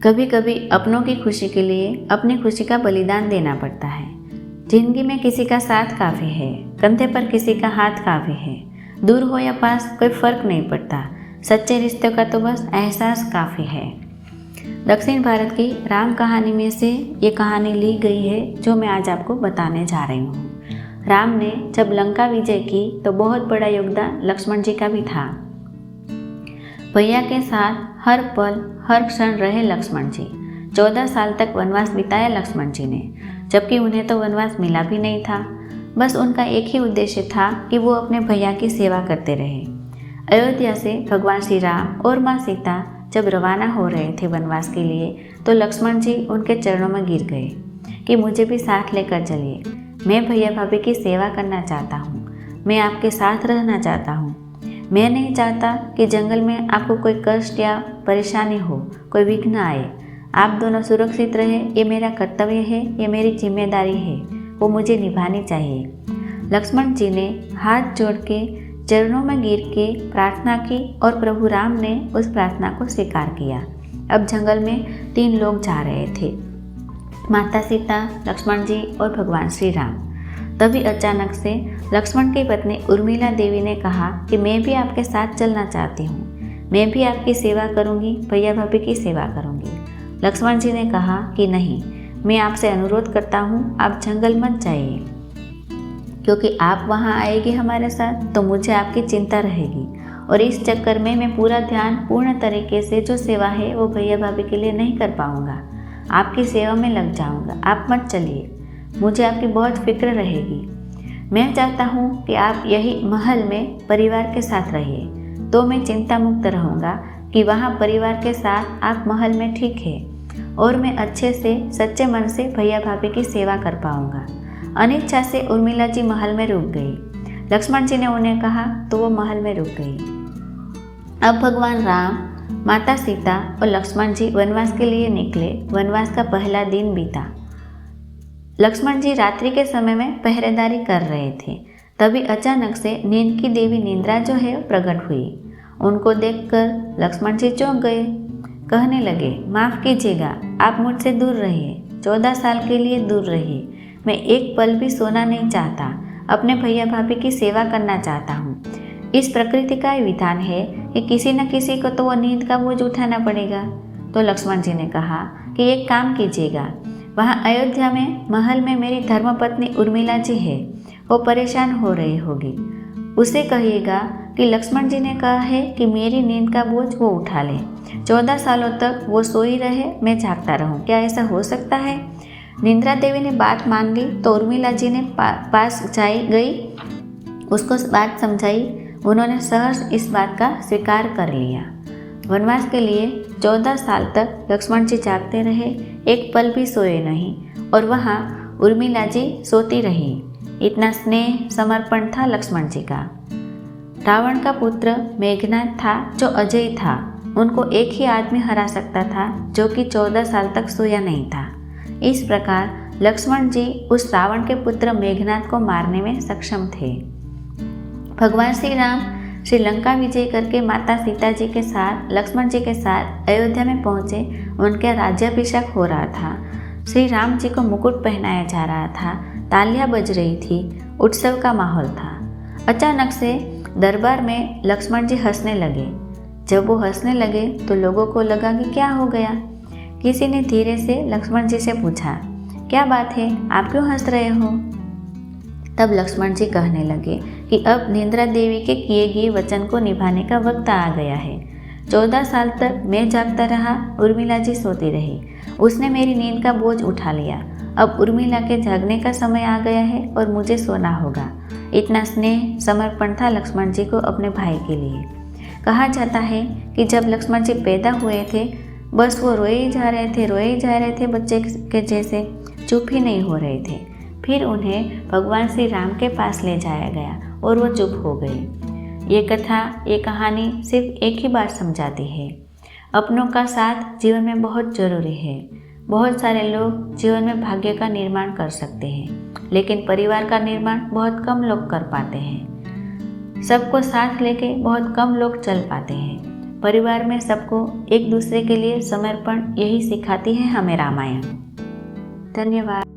कभी कभी अपनों की खुशी के लिए अपनी खुशी का बलिदान देना पड़ता है। जिंदगी में किसी का साथ काफ़ी है, कंधे पर किसी का हाथ काफ़ी है। दूर हो या पास कोई फर्क नहीं पड़ता, सच्चे रिश्तों का तो बस एहसास काफ़ी है। दक्षिण भारत की राम कहानी में से ये कहानी ली गई है जो मैं आज आपको बताने जा रही हूँ। राम ने जब लंका विजय की तो बहुत बड़ा योगदान लक्ष्मण जी का भी था। भैया के साथ हर पल हर क्षण रहे लक्ष्मण जी। 14 साल तक वनवास बिताया लक्ष्मण जी ने, जबकि उन्हें तो वनवास मिला भी नहीं था। बस उनका एक ही उद्देश्य था कि वो अपने भैया की सेवा करते रहे। अयोध्या से भगवान श्री राम और माँ सीता जब रवाना हो रहे थे वनवास के लिए तो लक्ष्मण जी उनके चरणों में गिर गए कि मुझे भी साथ लेकर चलिए। मैं भैया भाभी की सेवा करना चाहता हूँ, मैं आपके साथ रहना चाहता हूँ। मैं नहीं चाहता कि जंगल में आपको कोई कष्ट या परेशानी हो, कोई विघ्न आए। आप दोनों सुरक्षित रहे, ये मेरा कर्तव्य है, ये मेरी जिम्मेदारी है, वो मुझे निभानी चाहिए। लक्ष्मण जी ने हाथ जोड़ के चरणों में गिर के प्रार्थना की और प्रभु राम ने उस प्रार्थना को स्वीकार किया। अब जंगल में 3 लोग जा रहे थे, माता सीता, लक्ष्मण जी और भगवान श्री राम। तभी अचानक से लक्ष्मण की पत्नी उर्मिला देवी ने कहा कि मैं भी आपके साथ चलना चाहती हूँ, मैं भी आपकी सेवा करूँगी, भैया भाभी की सेवा करूँगी। लक्ष्मण जी ने कहा कि नहीं, मैं आपसे अनुरोध करता हूँ, आप जंगल मत जाइए, क्योंकि आप वहाँ आएगी हमारे साथ तो मुझे आपकी चिंता रहेगी और इस चक्कर में मैं पूरा ध्यान पूर्ण तरीके से जो सेवा है वो भैया भाभी के लिए नहीं कर पाऊँगा, आपकी सेवा में लग जाऊँगा। आप मत चलिए, मुझे आपकी बहुत फिक्र रहेगी। मैं चाहता हूँ कि आप यही महल में परिवार के साथ रहिए, तो मैं चिंता मुक्त रहूँगा कि वहाँ परिवार के साथ आप महल में ठीक है और मैं अच्छे से सच्चे मन से भैया भाभी की सेवा कर पाऊँगा। अनिच्छा से उर्मिला जी महल में रुक गई। लक्ष्मण जी ने उन्हें कहा तो वो महल में रुक गई। अब भगवान राम, माता सीता और लक्ष्मण जी वनवास के लिए निकले। वनवास का पहला दिन बीता। लक्ष्मण जी रात्रि के समय में पहरेदारी कर रहे थे। तभी अचानक से नींद की देवी निंद्रा जो है प्रकट हुई। उनको देखकर लक्ष्मण जी चौंक गए, कहने लगे, माफ़ कीजिएगा, आप मुझसे दूर रहिए, 14 साल के लिए दूर रहिए। मैं एक पल भी सोना नहीं चाहता, अपने भैया भाभी की सेवा करना चाहता हूँ। इस प्रकृति का ही विधान है कि किसी न किसी को तो वो नींद का बोझ उठाना पड़ेगा। तो लक्ष्मण जी ने कहा कि एक काम कीजिएगा, वहाँ अयोध्या में महल में मेरी धर्मपत्नी उर्मिला जी है, वो परेशान हो रही होगी। उसे कहिएगा कि लक्ष्मण जी ने कहा है कि मेरी नींद का बोझ वो उठा ले। 14 सालों तक वो सोई रहे, मैं जागता रहूं, क्या ऐसा हो सकता है? निंद्रा देवी ने बात मान ली तो उर्मिला जी ने पास गई, उसको बात समझाई। उन्होंने सहर्ष इस बात का स्वीकार कर लिया। वनवास के लिए 14 साल तक लक्ष्मण जी जागते रहे, एक पल भी सोए नहीं और वहाँ उर्मिला जी सोती रही। इतना स्नेह समर्पण था लक्ष्मण जी का। रावण का पुत्र मेघनाद था जो अजय था, उनको एक ही आदमी हरा सकता था जो कि 14 साल तक सोया नहीं था। इस प्रकार लक्ष्मण जी उस रावण के पुत्र मेघनाद को मारने में सक्षम थे। भगवान श्री राम श्रीलंका विजय करके माता सीता जी के साथ, लक्ष्मण जी के साथ अयोध्या में पहुँचे। उनका राज्याभिषेक हो रहा था। श्री राम जी को मुकुट पहनाया जा रहा था, तालियां बज रही थी, उत्सव का माहौल था। अचानक से दरबार में लक्ष्मण जी हंसने लगे। जब वो हंसने लगे तो लोगों को लगा कि क्या हो गया। किसी ने धीरे से लक्ष्मण जी से पूछा, क्या बात है, आप क्यों हंस रहे हो? तब लक्ष्मण जी कहने लगे कि अब निंद्रा देवी के किए गए वचन को निभाने का वक्त आ गया है। 14 साल तक मैं जागता रहा, उर्मिला जी सोती रही, उसने मेरी नींद का बोझ उठा लिया। अब उर्मिला के जागने का समय आ गया है और मुझे सोना होगा। इतना स्नेह समर्पण था लक्ष्मण जी को अपने भाई के लिए। कहा जाता है कि जब लक्ष्मण जी पैदा हुए थे बस वो रोए ही जा रहे थे बच्चे के जैसे, चुप ही नहीं हो रहे थे। फिर उन्हें भगवान श्री राम के पास ले जाया गया और वो चुप हो गए। ये कथा, ये कहानी सिर्फ एक ही बात समझाती है, अपनों का साथ जीवन में बहुत ज़रूरी है। बहुत सारे लोग जीवन में भाग्य का निर्माण कर सकते हैं, लेकिन परिवार का निर्माण बहुत कम लोग कर पाते हैं। सबको साथ लेके बहुत कम लोग चल पाते हैं। परिवार में सबको एक दूसरे के लिए समर्पण यही सिखाती है हमें रामायण। धन्यवाद।